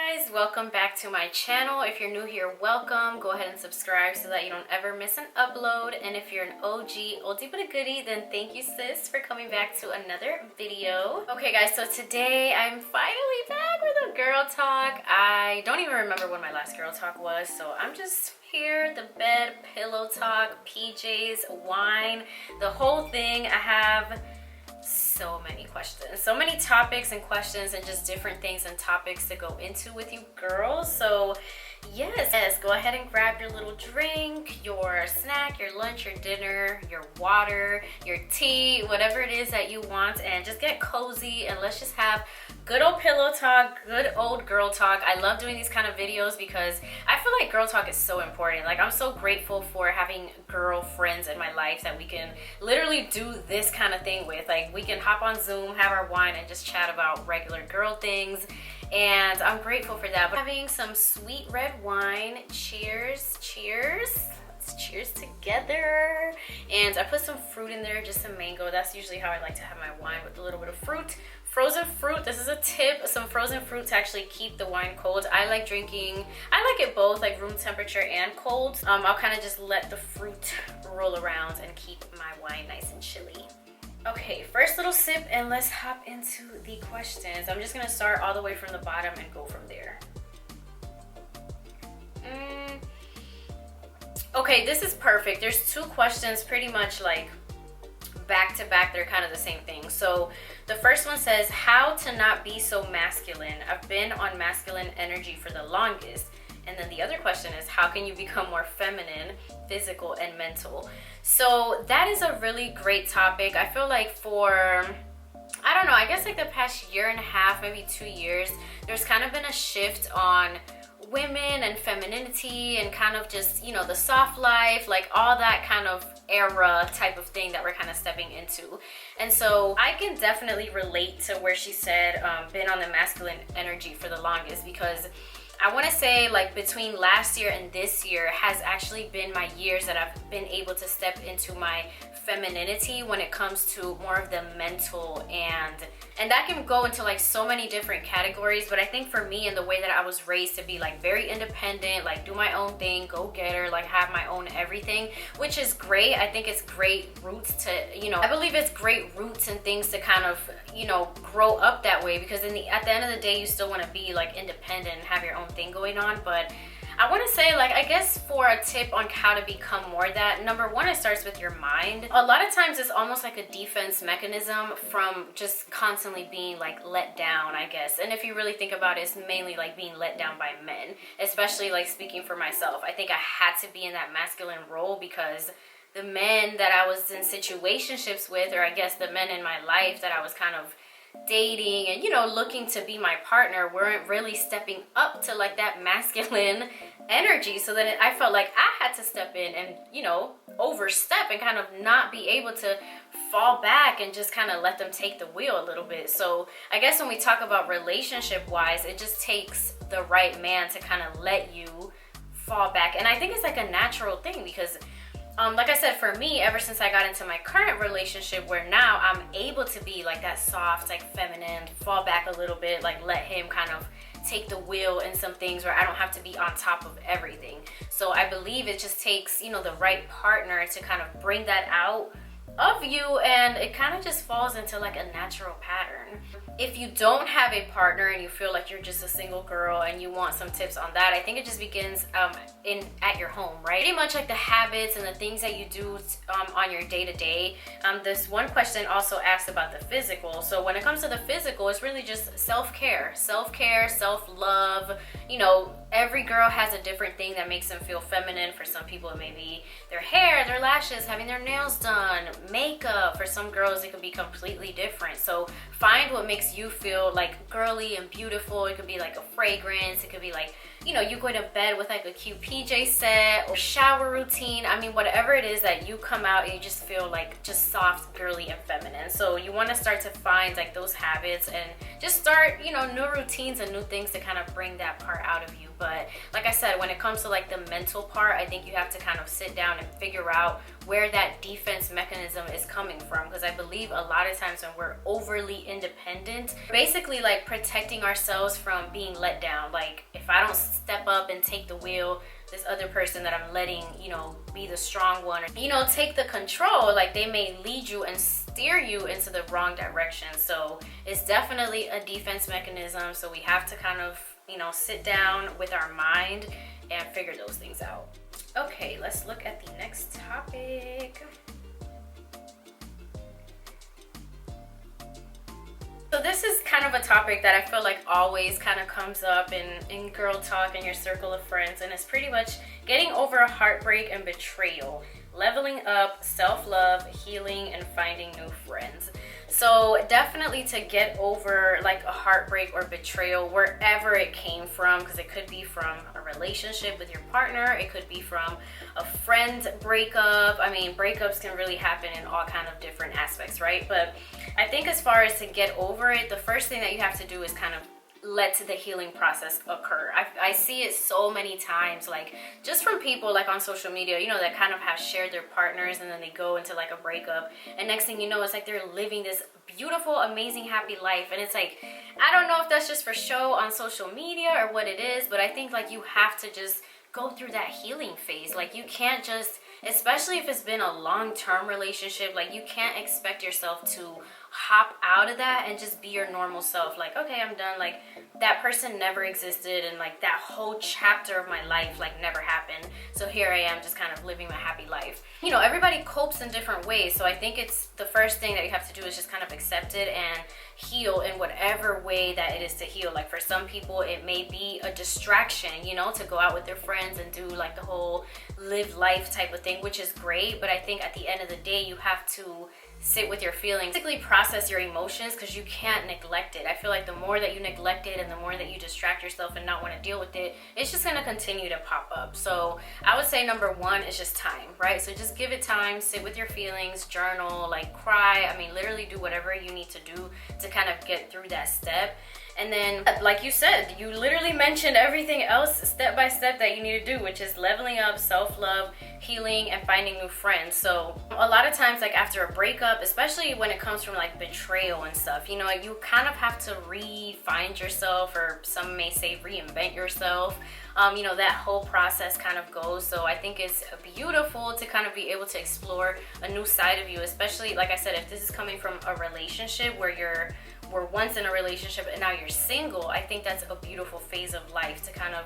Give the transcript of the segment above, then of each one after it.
Guys, welcome back to my channel. If you're new here, welcome. Go ahead and subscribe so that you don't ever miss an upload. And if you're an oldie but a goodie, then thank you, sis, for coming back to another video. Okay guys, so today I'm finally back with a girl talk. I don't even remember when my last girl talk was, so I'm just here, the bed, pillow talk, PJs, wine, the whole thing. I have so many questions, so many topics and questions, and just different things and topics to go into with you girls. So yes, go ahead and grab your little drink, your snack, your lunch, your dinner, your water, your tea, whatever it is that you want, and just get cozy and let's just have good old pillow talk, good old girl talk. I love doing these kind of videos because I feel like girl talk is so important. Like, I'm so grateful for having girlfriends in my life that we can literally do this kind of thing with. Like, we can hop on Zoom, have our wine, and just chat about regular girl things. And I'm grateful for that. But having some sweet red wine. Cheers, cheers. Let's cheers together. And I put some fruit in there, just some mango. That's usually how I like to have my wine, with a little bit of fruit. Frozen fruit, this is a tip, some frozen fruit to actually keep the wine cold. I like it both, like room temperature and cold. I'll kind of just let the fruit roll around and keep my wine nice and chilly. Okay, first little sip, and let's hop into the questions. I'm just gonna start all the way from the bottom and go from there. Okay, this is perfect. There's two questions pretty much like back to back. They're kind of the same thing. So the first one says, how to not be so masculine. I've been on masculine energy for the longest. And then the other question is, how can you become more feminine, physical and mental? So that is a really great topic. I feel like for, I don't know, I guess like the past year and a half, maybe 2 years, there's kind of been a shift on women and femininity and kind of just, you know, the soft life, like all that kind of era type of thing that we're kind of stepping into. And so I can definitely relate to where she said been on the masculine energy for the longest, because I want to say like between last year and this year has actually been my years that I've been able to step into my femininity when it comes to more of the mental, and that can go into like so many different categories. But I think for me, and the way that I was raised to be like very independent, like do my own thing, go getter, like have my own everything, which is great. I think it's great roots to, you know, I believe it's great roots and things to kind of, you know, grow up that way, because at the end of the day, you still want to be like independent and have your own thing going on. But I want to say, like, I guess for a tip on how to become more that, number one, it starts with your mind. A lot of times it's almost like a defense mechanism from just constantly being like let down, I guess. And if you really think about it, it's mainly like being let down by men, especially like speaking for myself. I think I had to be in that masculine role because the men that I was in situationships with, or I guess the men in my life that I was kind of dating and, you know, looking to be my partner, weren't really stepping up to like that masculine energy. So then I felt like I had to step in and, you know, overstep and kind of not be able to fall back and just kind of let them take the wheel a little bit. So I guess when we talk about relationship wise, it just takes the right man to kind of let you fall back. And I think it's like a natural thing because like I said, for me, ever since I got into my current relationship, where now I'm able to be like that soft, like feminine, fall back a little bit, like let him kind of take the wheel in some things where I don't have to be on top of everything. So I believe it just takes, you know, the right partner to kind of bring that out of you, and it kind of just falls into like a natural pattern. If you don't have a partner and you feel like you're just a single girl and you want some tips on that, I think it just begins at your home, right? Pretty much like the habits and the things that you do on your day-to-day. This one question also asked about the physical. So when it comes to the physical, it's really just self-care, self-love. You know, every girl has a different thing that makes them feel feminine. For some people, it may be their hair, their lashes, having their nails done, makeup. For some girls, it could be completely different. So find what makes you feel like girly and beautiful. It could be like a fragrance. It could be like, you know, you go to bed with like a cute PJ set or shower routine. I mean, whatever it is that you come out and you just feel like just soft, girly, and feminine. So you want to start to find like those habits and just start, you know, new routines and new things to kind of bring that part out of you. But like I said, when it comes to like the mental part, I think you have to kind of sit down and figure out where that defense mechanism is coming from, because I believe a lot of times when we're overly independent. Basically like protecting ourselves from being let down. Like if I don't step up and take the wheel, this other person that I'm letting, you know, be the strong one, or, you know, take the control, like they may lead you and steer you into the wrong direction. So it's definitely a defense mechanism. So we have to kind of, you know, sit down with our mind and figure those things out. Okay, let's look at the next topic. So this is kind of a topic that I feel like always kind of comes up in girl talk in your circle of friends, and it's pretty much getting over a heartbreak and betrayal, leveling up, self-love, healing, and finding new friends. So definitely to get over like a heartbreak or betrayal, wherever it came from, because it could be from a relationship with your partner, it could be from a friend breakup. I mean, breakups can really happen in all kind of different aspects, right? But I think as far as to get over it, the first thing that you have to do is kind of let the healing process occur. I see it so many times, like just from people like on social media, you know, that kind of have shared their partners and then they go into like a breakup, and next thing you know, it's like they're living this beautiful, amazing, happy life. And it's like, I don't know if that's just for show on social media or what it is, but I think like you have to just go through that healing phase. Like you can't just, especially if it's been a long-term relationship, like you can't expect yourself to hop out of that and just be your normal self. Like, okay, I'm done. Like that person never existed, and like that whole chapter of my life like never happened. So here I am just kind of living my happy life. You know, everybody copes in different ways. So I think it's the first thing that you have to do is just kind of accept it and heal in whatever way that it is to heal. Like for some people, it may be a distraction, you know, to go out with their friends and do like the whole live life type of thing, which is great. But I think at the end of the day, you have to sit with your feelings, basically process your emotions, because you can't neglect it. I feel like the more that you neglect it and the more that you distract yourself and not want to deal with it, it's just going to continue to pop up. So I would say number one is just time, right? So just give it time, sit with your feelings, journal, like cry. I mean, literally do whatever you need to do to kind of get through that step. And then, like you said, you literally mentioned everything else step by step that you need to do, which is leveling up, self-love, healing, and finding new friends. So a lot of times, like after a breakup, especially when it comes from like betrayal and stuff, you know, you kind of have to re-find yourself, or some may say reinvent yourself. You know, that whole process kind of goes. So I think it's beautiful to kind of be able to explore a new side of you, especially, like I said, if this is coming from a relationship where were once in a relationship and now you're single. I think that's a beautiful phase of life to kind of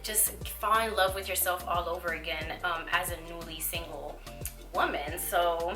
just fall in love with yourself all over again as a newly single woman. So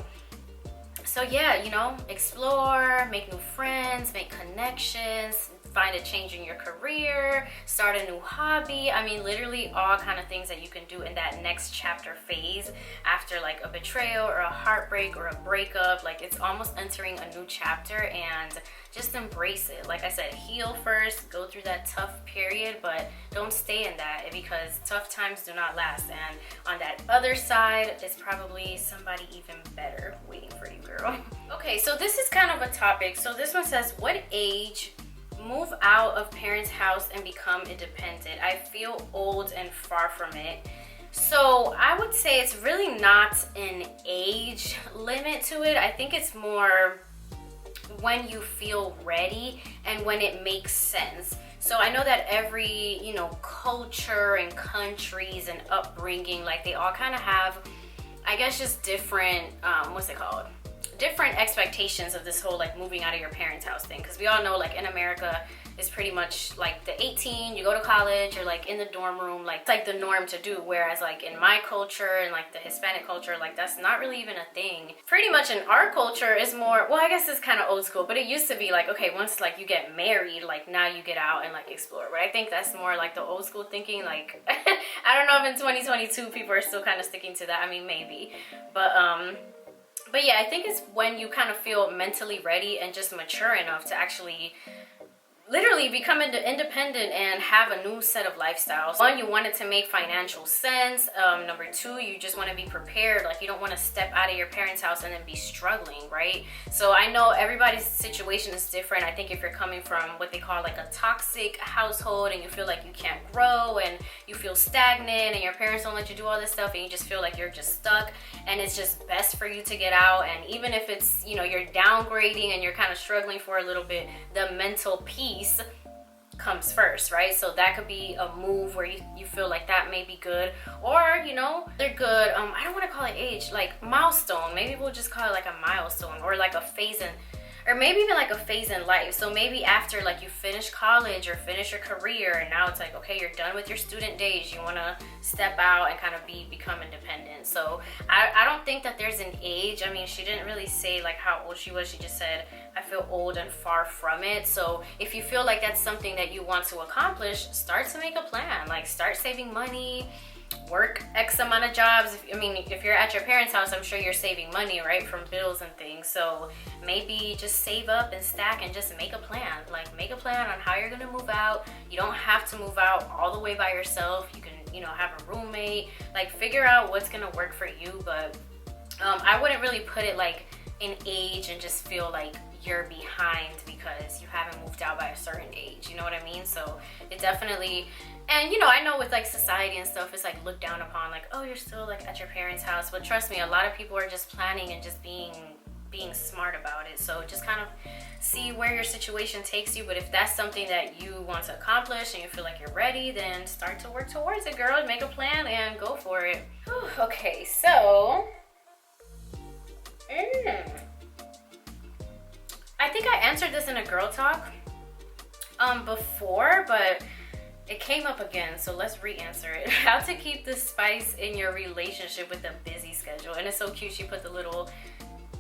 yeah, you know, explore, make new friends, make connections, find a change in your career, start a new hobby. I mean, literally all kind of things that you can do in that next chapter phase after like a betrayal or a heartbreak or a breakup. Like it's almost entering a new chapter, and just embrace it. Like I said, heal first, go through that tough period, but don't stay in that, because tough times do not last. And on that other side is probably somebody even better waiting for you, girl. Okay, so this is kind of a topic. So this one says, what age move out of parents' house and become independent? I feel old and far from it. So I would say it's really not an age limit to it. I think it's more when you feel ready and when it makes sense. So I know that every, you know, culture and countries and upbringing, like they all kind of have, I guess, just different, what's it called? Different expectations of this whole like moving out of your parents' house thing, because we all know like in America it's pretty much like the 18, you go to college, or like in the dorm room, like it's like the norm to do. Whereas like in my culture and like the Hispanic culture, like that's not really even a thing. Pretty much in our culture is more, well, I guess it's kind of old school, but it used to be like, okay, once like you get married, like now you get out and like explore. But I think that's more like the old school thinking. Like I don't know if in 2022 people are still kind of sticking to that. I mean, maybe, but yeah, I think it's when you kind of feel mentally ready and just mature enough to actually literally become independent and have a new set of lifestyles. One, you want it to make financial sense. Number two, you just want to be prepared. Like, you don't want to step out of your parents' house and then be struggling, right? So I know everybody's situation is different. I think if you're coming from what they call like a toxic household and you feel like you can't grow and you feel stagnant and your parents don't let you do all this stuff and you just feel like you're just stuck, and it's just best for you to get out. And even if it's, you know, you're downgrading and you're kind of struggling for a little bit, the mental peace comes first, right? So that could be a move where you feel like that may be good, or, you know, they're good. I don't want to call it age, like milestone. Maybe we'll just call it like a milestone, or like a phase in, or maybe even like a phase in life. So maybe after like you finish college or finish your career, and now it's like, okay, you're done with your student days, you want to step out and kind of become independent. So I don't think that there's an age. I mean, she didn't really say like how old she was. She just said, I feel old and far from it. So if you feel like that's something that you want to accomplish, start to make a plan. Like, start saving money, work X amount of jobs. If you're at your parents' house, I'm sure you're saving money, right, from bills and things. So maybe just save up and stack and just make a plan. Like, make a plan on how you're gonna move out. You don't have to move out all the way by yourself. You can, you know, have a roommate. Like, figure out what's gonna work for you. But I wouldn't really put it like in age and just feel like you're behind because you haven't moved out by a certain age. You know what I mean? So it definitely, and you know, I know with like society and stuff, it's like looked down upon, like, oh, you're still like at your parents' house. But trust me, a lot of people are just planning and just being smart about it. So just kind of see where your situation takes you. But if that's something that you want to accomplish and you feel like you're ready, then start to work towards it, girl. Make a plan and go for it. Whew, okay, so I think I answered this in a girl talk before, but it came up again, so let's re-answer it. How to keep the spice in your relationship with a busy schedule. And it's so cute, she put the little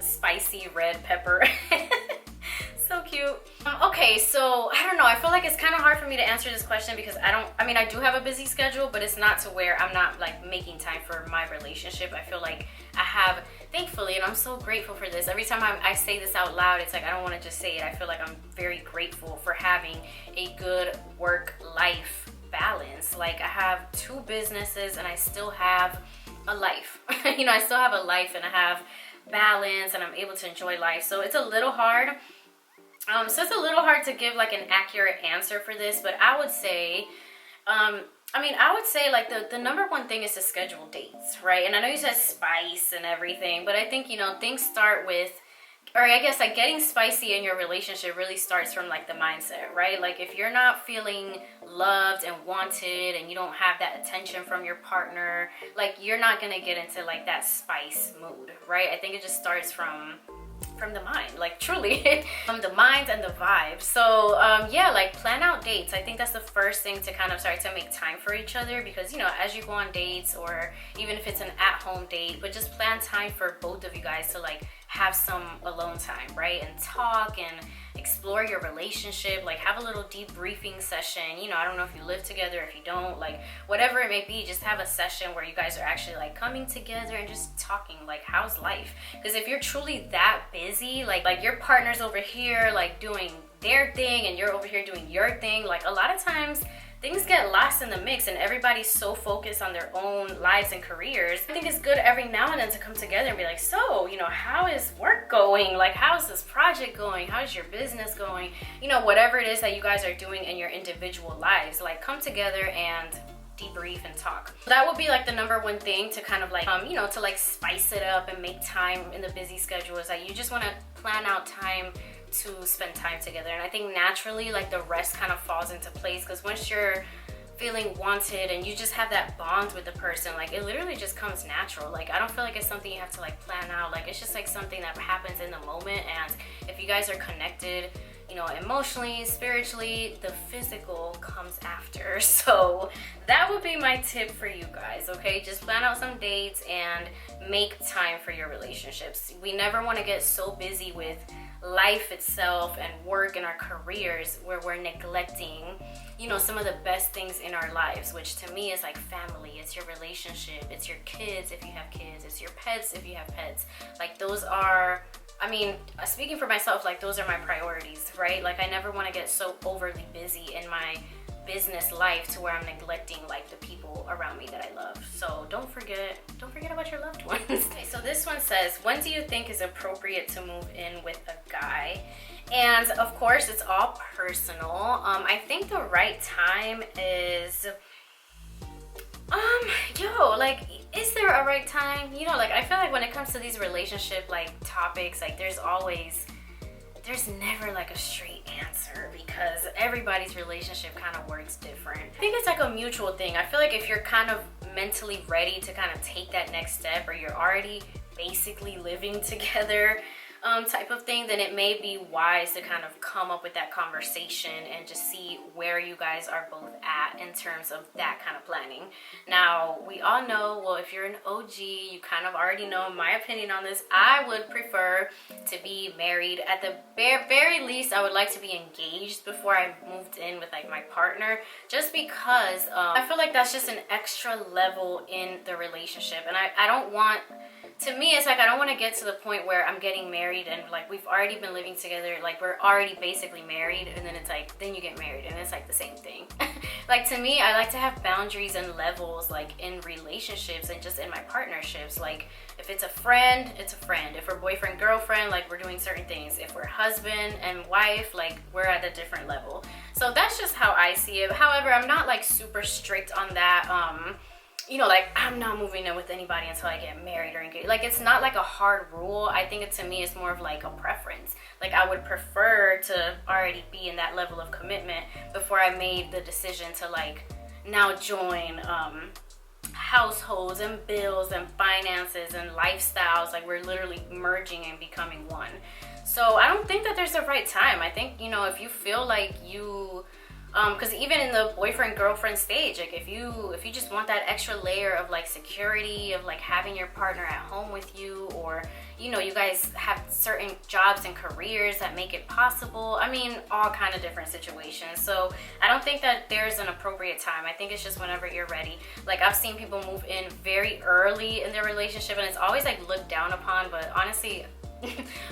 spicy red pepper. So cute. Okay, so I don't know, I feel like it's kind of hard for me to answer this question because I do have a busy schedule, but it's not to where I'm not like making time for my relationship. I feel like I have, thankfully, and I'm so grateful for this. Every time I say this out loud, it's like I don't want to just say it. I feel like I'm very grateful for having a good work-life balance. Like, I have 2 businesses and I still have a life. You know, I still have a life and I have balance and I'm able to enjoy life. So it's a little hard. So it's a little hard to give like an accurate answer for this, but I would say, like the number one thing is to schedule dates, right? And I know you said spice and everything, but I think, you know, things start with, or I guess like getting spicy in your relationship really starts from like the mindset, right? Like, if you're not feeling loved and wanted and you don't have that attention from your partner, like, you're not gonna get into like that spice mood, right? I think it just starts from the mind, like, truly. From the mind and the vibe. So yeah, like, plan out dates. I think that's the first thing to kind of start to make time for each other, because, you know, as you go on dates, or even if it's an at-home date, but just plan time for both of you guys to like have some alone time, right? And talk and explore your relationship, like have a little debriefing session. You know, I don't know if you live together, if you don't, like whatever it may be, just have a session where you guys are actually like coming together and just talking, like, how's life? Because if you're truly that busy, like your partner's over here like doing their thing and you're over here doing your thing, like a lot of times things get lost in the mix and everybody's so focused on their own lives and careers. I think it's good every now and then to come together and be like, so, you know, how is work going? Like, how's this project going? How's your business going? You know, whatever it is that you guys are doing in your individual lives, like, come together and debrief and talk. That would be like the number one thing to kind of like, you know, to like spice it up and make time in the busy schedule, is that you just want to plan out time to spend time together. And I think naturally, like, the rest kind of falls into place, because once you're feeling wanted and you just have that bond with the person, like, it literally just comes natural. Like, I don't feel like it's something you have to like plan out. Like, it's just like something that happens in the moment. And if you guys are connected, you know, emotionally, spiritually, the physical comes after. So that would be my tip for you guys, okay? Just plan out some dates and make time for your relationships. We never want to get so busy with life itself and work and our careers where we're neglecting, you know, some of the best things in our lives, which to me is like family. It's your relationship, it's your kids if you have kids, it's your pets if you have pets. Like, those are I mean, speaking for myself, like those are my priorities, right? Like I never want to get so overly busy in my business life to where I'm neglecting like the people around me that I love. So don't forget about your loved ones. Okay, so this one says, when do you think is appropriate to move in with a guy? And of course, it's all personal. I think the right time is, like, is there a right time? You know, like I feel like when it comes to these relationship like topics, like there's never like a straight answer because everybody's relationship kind of works different. I think it's like a mutual thing. I feel like if you're kind of mentally ready to kind of take that next step, or you're already basically living together, type of thing, then it may be wise to kind of come up with that conversation and just see where you guys are both at in terms of that kind of planning. Now, we all know, well, if you're an OG, you kind of already know my opinion on this. I would prefer to be married. At the very least, I would like to be engaged before I moved in with like my partner, just because I feel like that's just an extra level in the relationship. And I don't want, to me, it's like I don't want to get to the point where I'm getting married and like we've already been living together, like we're already basically married, and then it's like, then you get married and it's like the same thing. Like to me, I like to have boundaries and levels like in relationships and just in my partnerships. Like if it's a friend, it's a friend. If we're boyfriend, girlfriend, like we're doing certain things. If we're husband and wife, like we're at a different level. So that's just how I see it. However, I'm not like super strict on that. You know, like I'm not moving in with anybody until I get married or engaged. Like it's not like a hard rule. I think to me it's more of like a preference. Like I would prefer to already be in that level of commitment before I made the decision to like now join households and bills and finances and lifestyles. Like we're literally merging and becoming one. So I don't think that there's a right time. I think, you know, if you feel like you because even in the boyfriend girlfriend stage, like if you just want that extra layer of like security of like having your partner at home with you, or you know, you guys have certain jobs and careers that make it possible. I mean, all kind of different situations. So I don't think that there's an appropriate time. I think it's just whenever you're ready. Like I've seen people move in very early in their relationship and it's always like looked down upon, but honestly,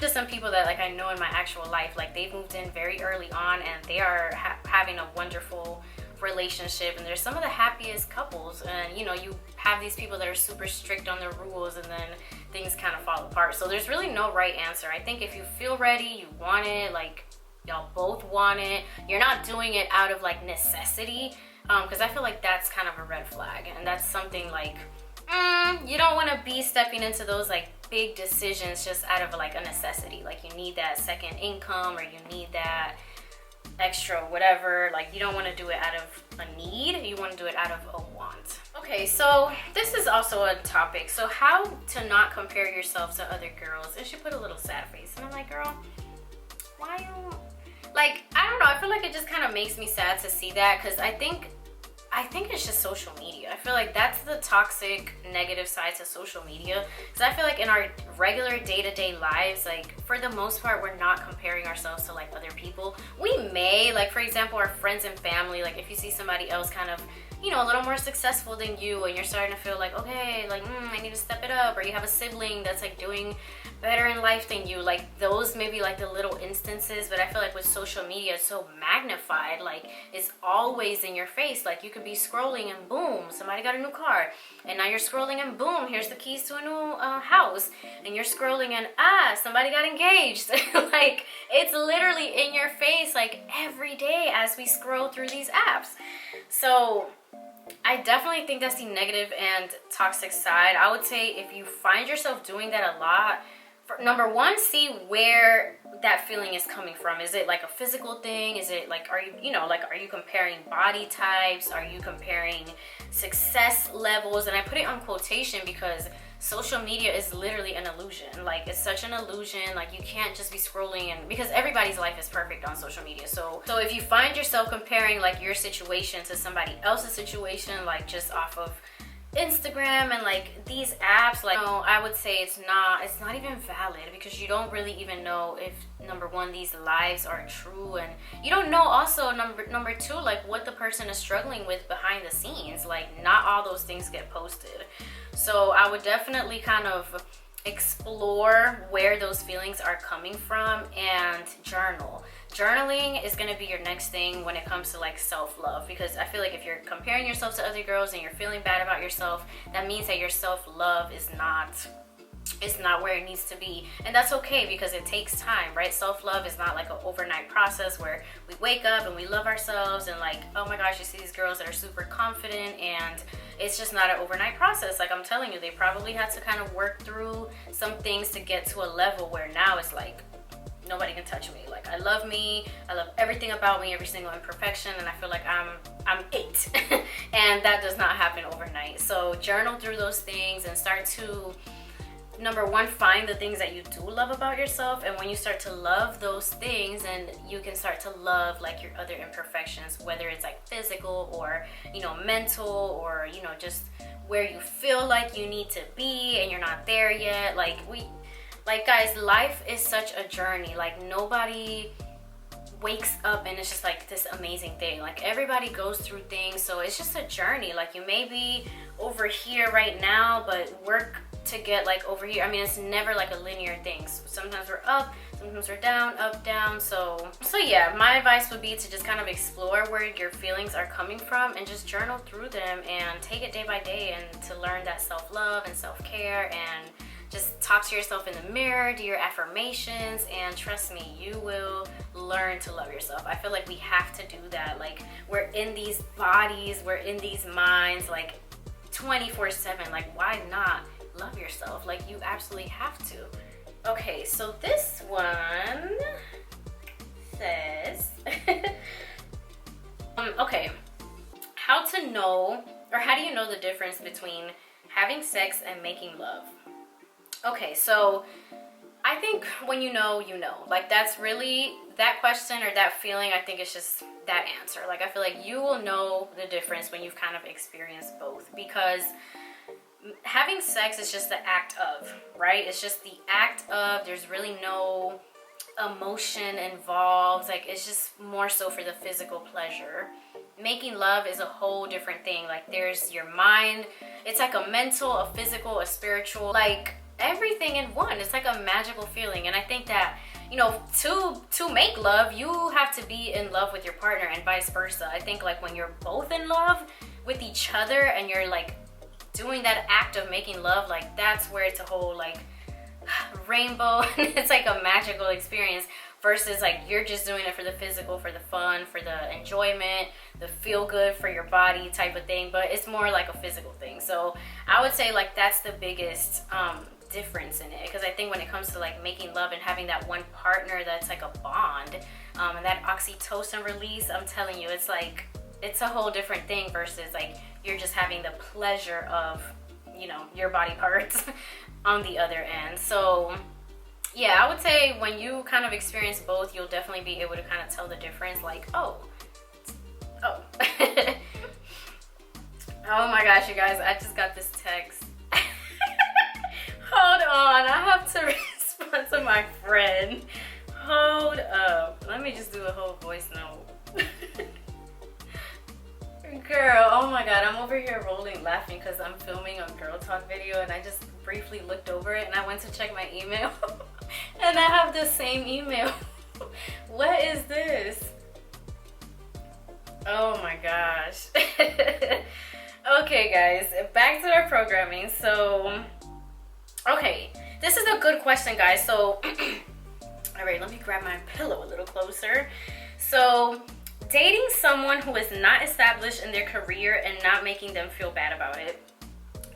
just some people that like I know in my actual life, like they've moved in very early on and they are having a wonderful relationship, and they're some of the happiest couples. And you know, you have these people that are super strict on their rules and then things kind of fall apart. So there's really no right answer. I think if you feel ready, you want it, like y'all both want it, you're not doing it out of like necessity, because I feel like that's kind of a red flag, and that's something like you don't want to be stepping into those like big decisions just out of like a necessity. Like you need that second income, or you need that extra whatever. Like you don't want to do it out of a need, you want to do it out of a want. Okay, so this is also a topic. So how to not compare yourself to other girls. And she put a little sad face, and I'm like, girl, why you, like, I don't know, I feel like it just kind of makes me sad to see that, because I think it's just social media. I feel like that's the toxic negative side to social media, because I feel like in our regular day-to-day lives, like for the most part, we're not comparing ourselves to like other people. We may, like for example, our friends and family, like if you see somebody else kind of, you know, a little more successful than you, and you're starting to feel like, okay, like I need to step it up, or you have a sibling that's like doing better in life than you, like those maybe like the little instances. But I feel like with social media, it's so magnified, like it's always in your face. Like you could be scrolling and boom, somebody got a new car, and now you're scrolling and boom, here's the keys to a new house, and you're scrolling and somebody got engaged. Like it's literally in your face like every day as we scroll through these apps. So I definitely think that's the negative and toxic side. I would say if you find yourself doing that a lot, number one, see where that feeling is coming from. Is it like a physical thing? Is it like, are you comparing body types? Are you comparing success levels? And I put it on quotation because social media is literally an illusion. Like it's such an illusion. Like you can't just be scrolling, and because everybody's life is perfect on social media. So if you find yourself comparing like your situation to somebody else's situation, like just off of Instagram and like these apps, like, no, I would say it's not even valid, because you don't really even know if, number one, these lives are true, and you don't know also number two, like what the person is struggling with behind the scenes. Like not all those things get posted. So I would definitely kind of explore where those feelings are coming from and journal. Journaling is going to be your next thing when it comes to like self-love, because I feel like if you're comparing yourself to other girls and you're feeling bad about yourself, that means that your self-love is not where it needs to be. And that's okay, because it takes time, right? Self-love is not like an overnight process where we wake up and we love ourselves and like, oh my gosh, you see these girls that are super confident, and it's just not an overnight process. Like I'm telling you, they probably had to kind of work through some things to get to a level where now it's like, nobody can touch me. Like I love me, I love everything about me, every single imperfection, and I feel like I'm it. And that does not happen overnight. So journal through those things and start to, number one, find the things that you do love about yourself. And when you start to love those things, and you can start to love like your other imperfections, whether it's like physical or, you know, mental, or, you know, just where you feel like you need to be and you're not there yet. Like guys, life is such a journey. Like nobody wakes up and it's just like this amazing thing. Like everybody goes through things, so it's just a journey. Like you may be over here right now, but work to get like over here. I mean, it's never like a linear thing. So sometimes we're up, sometimes we're down, up, down. So yeah, my advice would be to just kind of explore where your feelings are coming from and just journal through them and take it day by day, and to learn that self-love and self-care, and just talk to yourself in the mirror, do your affirmations, and trust me, you will learn to love yourself. I feel like we have to do that. Like we're in these bodies, we're in these minds like 24/7. Like why not love yourself? Like you absolutely have to. Okay, so this one says, okay, how to know, or how do you know the difference between having sex and making love? Okay, so I think when you know, you know. Like that's really, that question or that feeling, I think it's just that answer. Like I feel like you will know the difference when you've kind of experienced both, because having sex is just the act of, right? It's just the act of, there's really no emotion involved. Like it's just more so for the physical pleasure. Making love is a whole different thing. Like there's your mind, it's like a mental, a physical, a spiritual, like everything in one. It's like a magical feeling. And I think that, you know, to make love, you have to be in love with your partner, and vice versa. I think like when you're both in love with each other and you're like doing that act of making love, like that's where it's a whole like rainbow. It's like a magical experience, versus like you're just doing it for the physical, for the fun, for the enjoyment, the feel good for your body type of thing, but it's more like a physical thing. So I would say like that's the biggest difference in it, because I think when it comes to like making love and having that one partner that's like a bond, and that oxytocin release, I'm telling you, it's like, it's a whole different thing, versus like you're just having the pleasure of, you know, your body parts on the other end. So yeah, I would say when you kind of experience both, you'll definitely be able to kind of tell the difference. Like, oh oh my gosh, you guys, I just got this text. Hold on, I have to respond to my friend. Hold up, let me just do a whole voice note. Girl, oh my god, I'm over here rolling laughing because I'm filming a girl talk video, and I just briefly looked over it and I went to check my email and I have the same email. What is this? Oh my gosh. Okay guys, back to our programming. So okay, this is a good question, guys. So all right, let me grab my pillow a little closer. So dating someone who is not established in their career and not making them feel bad about it.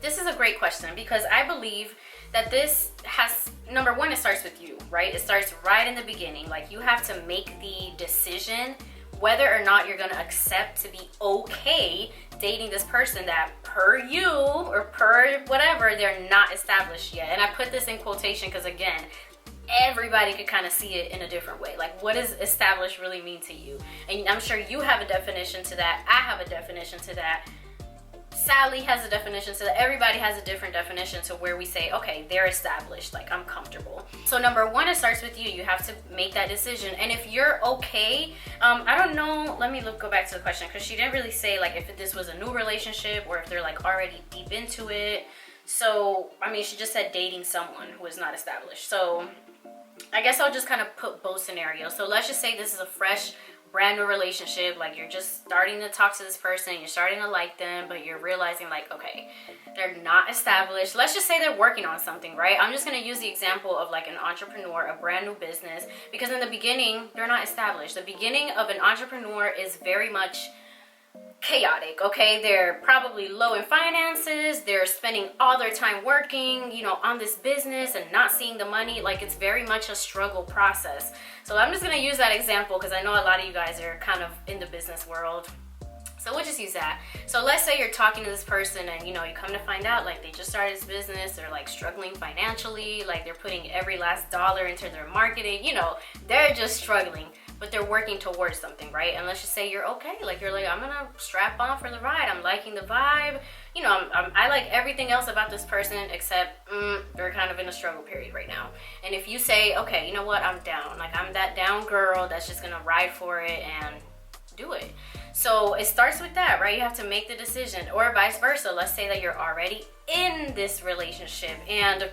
This is a great question, because I believe that this has, number one, it starts with you, right? It starts right in the beginning. Like you have to make the decision whether or not you're gonna accept to be okay dating this person that per you or per whatever, they're not established yet. And I put this in quotation because again, everybody could kind of see it in a different way. Like what does established really mean to you? And I'm sure you have a definition to that. I have a definition to that. Sally has a definition to that. Everybody has a different definition to where we say, okay, they're established, like I'm comfortable. So number one, it starts with you. You have to make that decision. And if you're okay, I don't know, let me go back to the question, because she didn't really say like if this was a new relationship or if they're like already deep into it. So, I mean, she just said dating someone who is not established. So, I guess I'll just kind of put both scenarios. So, let's just say this is a fresh, brand new relationship. Like, you're just starting to talk to this person, you're starting to like them, but you're realizing, like, okay, they're not established. Let's just say they're working on something, right? I'm just going to use the example of like an entrepreneur, a brand new business, because in the beginning, they're not established. The beginning of an entrepreneur is very much chaotic, okay? They're probably low in finances, they're spending all their time working, you know, on this business and not seeing the money. Like, it's very much a struggle process. So I'm just gonna use that example because I know a lot of you guys are kind of in the business world. So we'll just use that. So let's say you're talking to this person and, you know, you come to find out like they just started this business, they're like struggling financially, like they're putting every last dollar into their marketing, you know, they're just struggling, but they're working towards something, right? And let's just say you're okay, like you're like, I'm gonna strap on for the ride, I'm liking the vibe, you know, I like everything else about this person except they're kind of in a struggle period right now. And if you say, okay, you know what, I'm down, like I'm that down girl that's just gonna ride for it and do it. So it starts with that, right? You have to make the decision, or vice versa. Let's say that you're already in this relationship and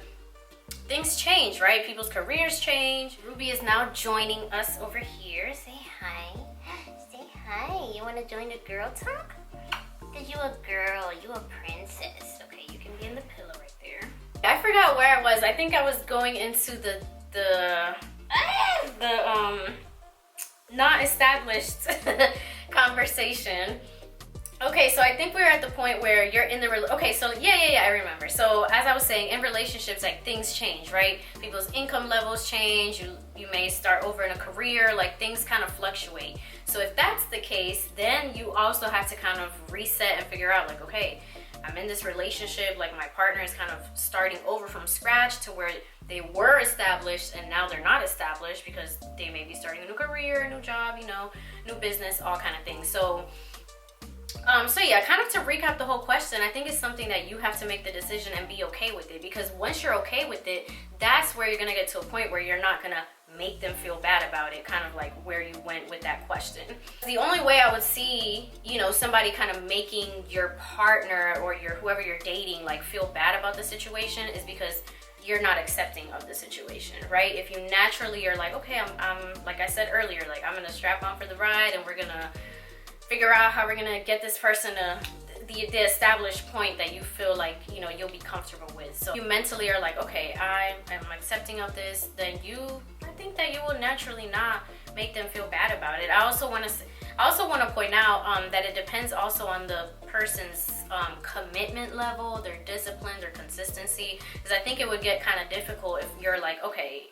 things change, right? People's careers change. Ruby is now joining us over here. Say hi. Say hi. You want to join the girl talk? Because you a girl, you a princess. Okay, you can be in the pillow right there. I forgot where I was. I think I was going into the not established conversation. Okay, so I think we're at the point where you're in the okay, so yeah, I remember. So as I was saying, in relationships, like things change, right? People's income levels change. You may start over in a career, like things kind of fluctuate. So if that's the case, then you also have to kind of reset and figure out like, okay, I'm in this relationship, like my partner is kind of starting over from scratch to where they were established and now they're not established because they may be starting a new career, a new job, you know, new business, all kind of things. So yeah, kind of to recap the whole question, I think it's something that you have to make the decision and be okay with it, because once you're okay with it, that's where you're gonna get to a point where you're not gonna make them feel bad about it, kind of like where you went with that question. The only way I would see, you know, somebody kind of making your partner or whoever you're dating like feel bad about the situation is because you're not accepting of the situation, right? If you naturally are like, okay, I'm like I said earlier, like I'm gonna strap on for the ride and we're gonna figure out how we're gonna get this person to the established point that you feel like, you know, you'll be comfortable with. So you mentally are like, okay, I am accepting of this, then I think that you will naturally not make them feel bad about it. I also want to point out that it depends also on the person's commitment level, their discipline, their consistency, because I think it would get kind of difficult if you're like, okay,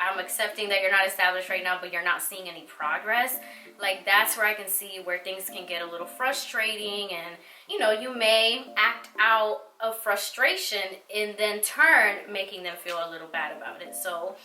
I'm accepting that you're not established right now, but you're not seeing any progress. Like, that's where I can see where things can get a little frustrating, and, you know, you may act out of frustration and then turn making them feel a little bad about it. So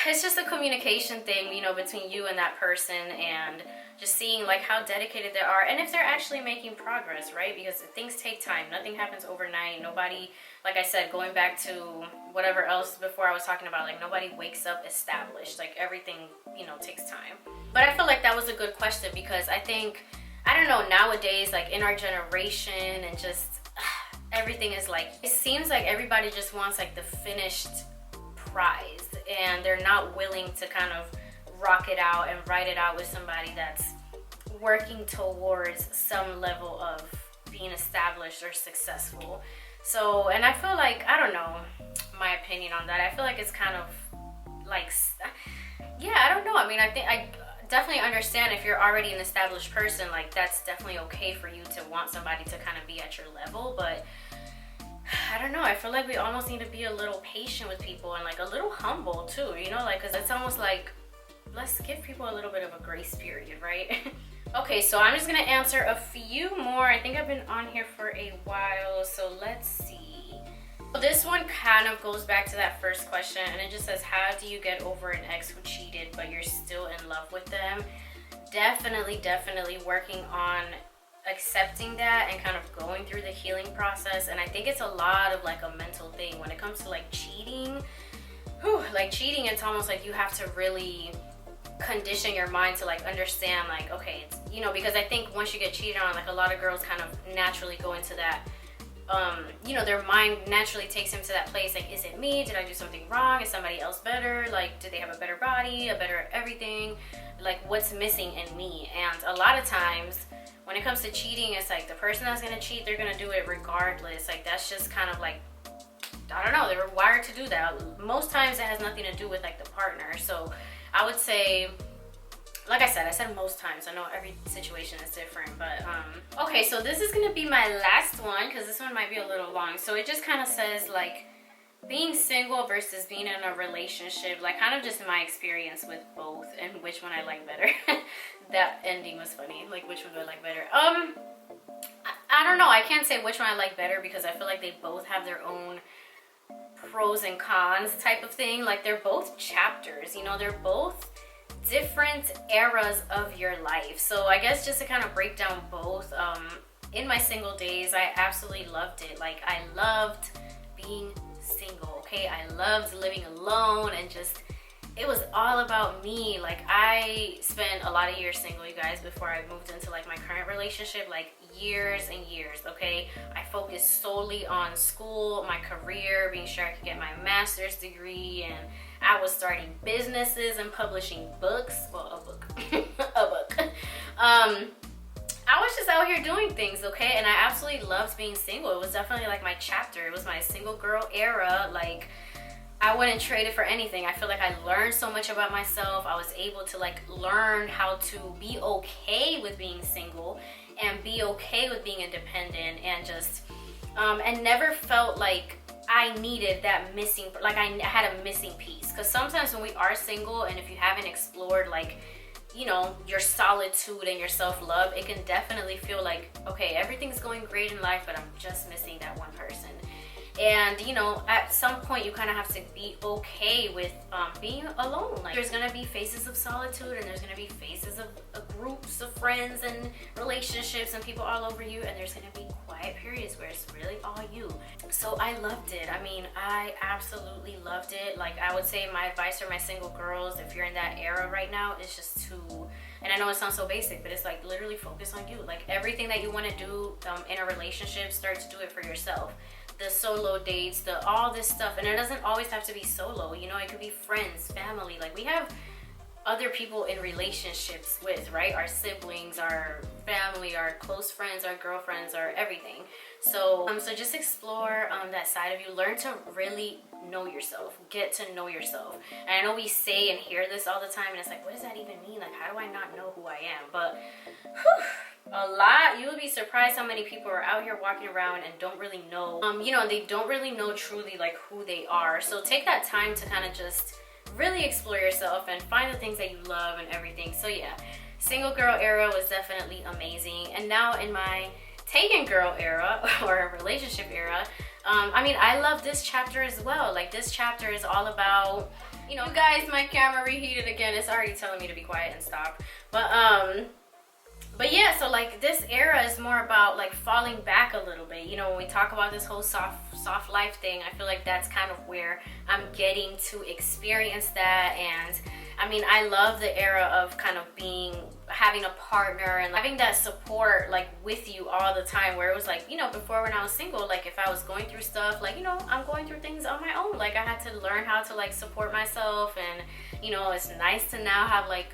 it's just a communication thing, you know, between you and that person, and just seeing like how dedicated they are and if they're actually making progress, right? Because things take time. Nothing happens overnight. Nobody, like I said, going back to whatever else before I was talking about, like nobody wakes up established. Like everything, you know, takes time. But I feel like that was a good question, because I think, I don't know, nowadays, like in our generation and just everything is like, it seems like everybody just wants like the finished prize, and they're not willing to kind of rock it out and ride it out with somebody that's working towards some level of being established or successful. So, and I feel like, I don't know, my opinion on that, I feel like it's kind of like, yeah, I don't know. I mean, I think I definitely understand if you're already an established person, like that's definitely okay for you to want somebody to kind of be at your level, but I don't know, I feel like we almost need to be a little patient with people and like a little humble too, you know, like, because it's almost like, let's give people a little bit of a grace period, right? Okay, so I'm just gonna answer a few more. I think I've been on here for a while, so let's see. So this one kind of goes back to that first question, and it just says, how do you get over an ex who cheated but you're still in love with them? Definitely working on accepting that and kind of going through the healing process. And I think it's a lot of like a mental thing when it comes to like cheating. Like cheating, it's almost like you have to really condition your mind to like understand, like, okay, it's, you know, because I think once you get cheated on, like a lot of girls kind of naturally go into that you know, their mind naturally takes them to that place, like, is it me? Did I do something wrong? Is somebody else better? Like, do they have a better body, a better everything? Like, what's missing in me? And a lot of times when it comes to cheating, it's like the person that's gonna cheat, they're gonna do it regardless. Like, that's just kind of like, I don't know, they're wired to do that. Most times it has nothing to do with like the partner. So I would say, like I said most times. I know every situation is different, but okay, so this is gonna be my last one because this one might be a little long. So it just kind of says like being single versus being in a relationship, like kind of just my experience with both and which one I like better. That ending was funny. Like, which one do I like better? I don't know. I can't say which one I like better because I feel like they both have their own pros and cons type of thing. Like, they're both chapters, you know, they're both different eras of your life. So I guess just to kind of break down both, in my single days, I absolutely loved it. Like, I loved being single, okay? I loved living alone and just, it was all about me. Like, I spent a lot of years single, you guys, before I moved into like my current relationship, like years and years, okay? I focused solely on school, my career, being sure I could get my master's degree, and I was starting businesses and publishing books. Well, a book. A book. I was just out here doing things, okay? And I absolutely loved being single. It was definitely like my chapter. It was my single girl era. Like, I wouldn't trade it for anything. I feel like I learned so much about myself. I was able to like learn how to be okay with being single and be okay with being independent, and just and never felt like I needed that missing, like I had a missing piece. Because sometimes when we are single, and if you haven't explored like, you know, your solitude and your self-love, it can definitely feel like, okay, everything's going great in life, but I'm just missing that one person. And, you know, at some point you kind of have to be okay with being alone. Like, there's gonna be phases of solitude, and there's gonna be phases of groups of friends and relationships and people all over you, and there's gonna be quiet periods where it's really all you. So I loved it. I mean, I absolutely loved it. Like, I would say my advice for my single girls, if you're in that era right now, is just to, and I know it sounds so basic, but it's like literally focus on you. Like, everything that you want to do in a relationship, start to do it for yourself. The solo dates, the all this stuff, and it doesn't always have to be solo, you know, it could be friends, family. Like, we have other people in relationships with, right? Our siblings, our family, our close friends, our girlfriends, our everything. So so just explore that side of you. Learn to really know yourself, get to know yourself. And I know we say and hear this all the time, and it's like, what does that even mean? Like, how do I not know who I am? But a lot, you will be surprised how many people are out here walking around and don't really know, you know, they don't really know truly like who they are. So take that time to kind of just really explore yourself and find the things that you love and everything. So yeah, single girl era was definitely amazing. And now in my taken girl era or relationship era, I mean, I love this chapter as well. Like, this chapter is all about, you know, guys, my camera reheated again. It's already telling me to be quiet and stop. But yeah, so like this era is more about like falling back a little bit. You know, when we talk about this whole soft life thing, I feel like that's kind of where I'm getting to experience that. And I mean, I love the era of kind of having a partner and having that support like with you all the time, where it was like, you know, before when I was single, like if I was going through stuff, like, you know, I'm going through things on my own. Like, I had to learn how to like support myself, and you know, it's nice to now have like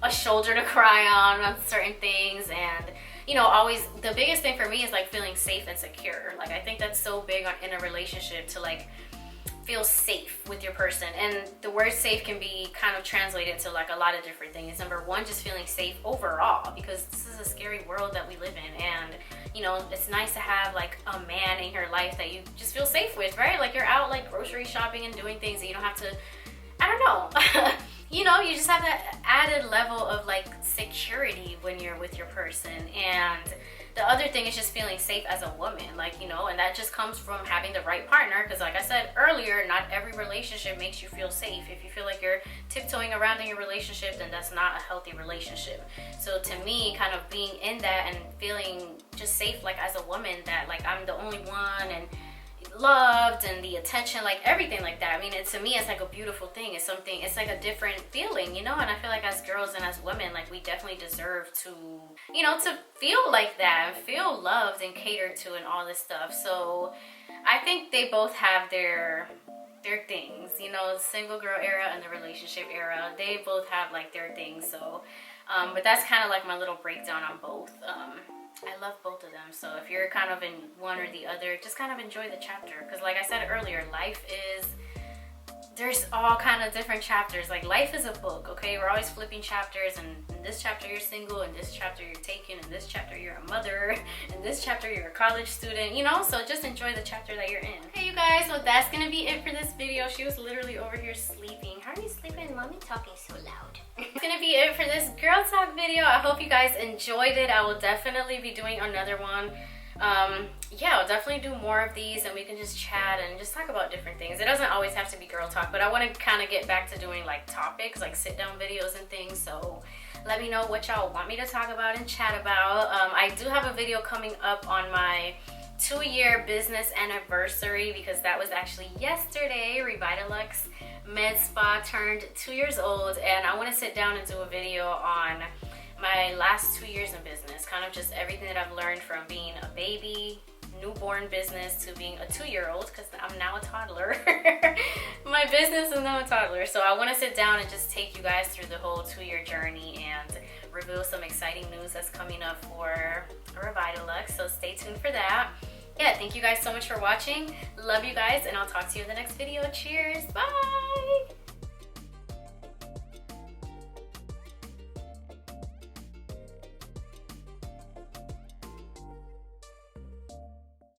a shoulder to cry on certain things. And you know, always the biggest thing for me is like feeling safe and secure. Like, I think that's so big in a relationship, to like feel safe with your person. And the word safe can be kind of translated to like a lot of different things. Number one, just feeling safe overall, because this is a scary world that we live in. And you know, it's nice to have like a man in your life that you just feel safe with, right? Like, you're out like grocery shopping and doing things that you don't have to, I don't know. You know, you just have that added level of like security when you're with your person. And the other thing is just feeling safe as a woman, like, you know, and that just comes from having the right partner. Because like I said earlier, not every relationship makes you feel safe. If you feel like you're tiptoeing around in your relationship, then that's not a healthy relationship. So to me, kind of being in that and feeling just safe, like as a woman, that like I'm the only one, and loved and the attention, like everything like that. I mean, to me, it's like a beautiful thing. It's something, it's like a different feeling, you know? And I feel like as girls and as women, like we definitely deserve to, you know, to feel like that, and feel loved and catered to and all this stuff. So I think they both have their things, you know, the single girl era and the relationship era. They both have like their things. So, but that's kind of like my little breakdown on both. I love both of them. So if you're kind of in one or the other, just kind of enjoy the chapter. Because like I said earlier, life is, there's all kind of different chapters. Like life is a book, okay? We're always flipping chapters, and in this chapter you're single, in this chapter you're taken, in this chapter you're a mother, in this chapter you're a college student, you know? So just enjoy the chapter that you're in. Okay, you guys, so that's gonna be it for this video. She was literally over here sleeping. How are you sleeping? Mommy talking so loud. That's gonna be it for this girl talk video. I hope you guys enjoyed it. I will definitely be doing another one. Yeah, I'll definitely do more of these, and we can just chat and just talk about different things. It doesn't always have to be girl talk, but I want to kind of get back to doing like topics, like sit down videos and things. So let me know what y'all want me to talk about and chat about. I do have a video coming up on my 2-year business anniversary, because that was actually yesterday. Revitalux Med Spa turned 2 years old, and I want to sit down and do a video on my last 2 years in business, kind of just everything that I've learned from being a baby, newborn business, to being a 2-year-old, because I'm now a toddler. My business is now a toddler. So I want to sit down and just take you guys through the whole 2-year journey and reveal some exciting news that's coming up for Revitalux. So stay tuned for that. Yeah, thank you guys so much for watching. Love you guys, and I'll talk to you in the next video. Cheers. Bye.